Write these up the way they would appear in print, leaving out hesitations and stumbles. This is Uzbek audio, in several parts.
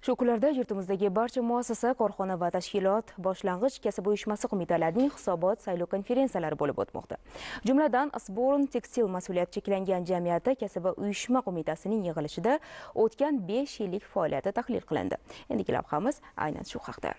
Shu kunlarda yurtimizdagi barcha muassasa, korxona va tashkilot boshlang'ich kasb uyushmasi qo'mitalarining hisobot saylov konferensiyalari bo'lib o'tmoqda. Jumladan, Osborn Tekstil mas'uliyati cheklangan jamiyati kasaba uyushma qo'mitasining yig'ilishida o'tgan 5 yillik faoliyati tahlil qilindi. Endiki lavhamiz aynan shu haqda.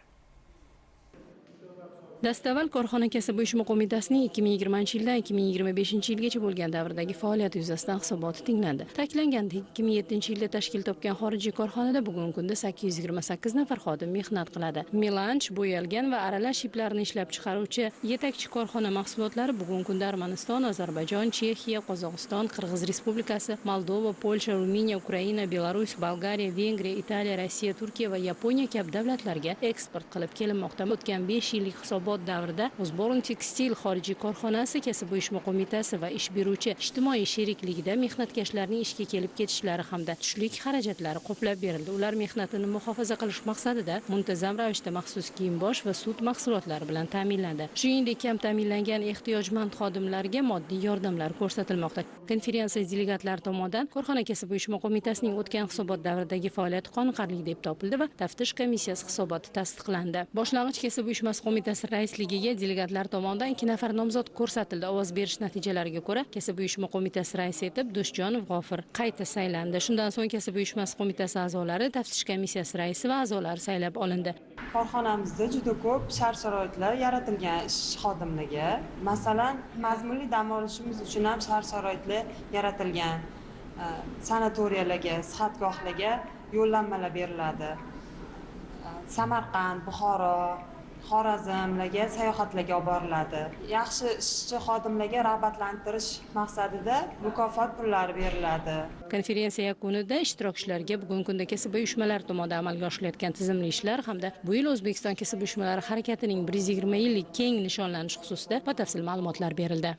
Dastavval korxona kasb uyushma qo'mitasining 2020-yildan 2025-yilgacha bo'lgan davrdagi faoliyati yuzasidan hisoboti tinglandi. Ta'kidlangandek, 2007-yilda tashkil topgan xorijiy korxonada bugungi kunda 828 nafar xodim mehnat qiladi. Melanj, bo'yalgan va aralash iplarni ishlab chiqaruvchi yetakchi korxona mahsulotlari bugungi kunda Armaniston, Ozarbayjon, Chexiya, Qozog'iston, Qirg'iz Respublikasi, Moldova, Polsha, Ruminiya, Ukraina, Belarus, Bolgariya, Vengriya, Italiya, Rossiya, Turkiya va Yaponiya kabi davlatlarga eksport qilib kelinmoqda. O'tgan 5 yillik hisobot davrida Osborn Tekstil xorijiy korxonasi kasb uyushma qo'mitasi va ish beruvchi ijtimoiy sherikligida mehnatkashlarning ishga kelib ketishlari hamda tushlik xarajatlari qoplab berildi. Ular mehnatini muhofaza qilish maqsadida muntazam ravishda maxsus kiyim-bosh va sut mahsulotlari bilan ta'minlandi. Shuningdek, kam ta'minlangan ehtiyojmand xodimlarga moddiy yordamlar ko'rsatilmoqda. Konferensiya delegatlari tomonidan korxona kasb uyushma qo'mitasining o'tgan hisobot davridagi faoliyati qoniqarli deb topildi va taftish komissiyasi hisoboti tasdiqlandi. Boshlang'ich kasb uyushmasi qo'mitasi raisligiga delegatlar tomonidan 2 nafar nomzod ko'rsatildi. Ovoz berish natijalariga ko'ra kasb uyushma qo'mitasi raisi etib Do'stjonov G'ofir qayta saylandi. Shundan so'ng kasb uyushmasi qo'mitasi a'zolari, taftish komissiyasi raisi va a'zolari saylab olindi. Korxonamizda juda ko'p shart-sharoitlar yaratilgan ish xodimlariga. Masalan, mazmunli dam olishimiz uchun ham shart-sharoitlar yaratilgan. Sanatoriyalarga, sihatgohlarga yo'llanmalar beriladi. Samarqand, Buxoro, Xorazmlarga sayohatlarga olib boriladi. Yaxshi ishchi xodimlarga rag'batlantirish maqsadida mukofot pullari beriladi. Konferensiya yakunida ishtirokchilarga bugungi kunda kasb uyushmalari tomonidan amalga oshirilayotgan tizimli ishlar hamda bu yil O'zbekiston kasb uyushmalari harakatining 120 yillik keng nishonlanishi xususida batafsil ma'lumotlar berildi.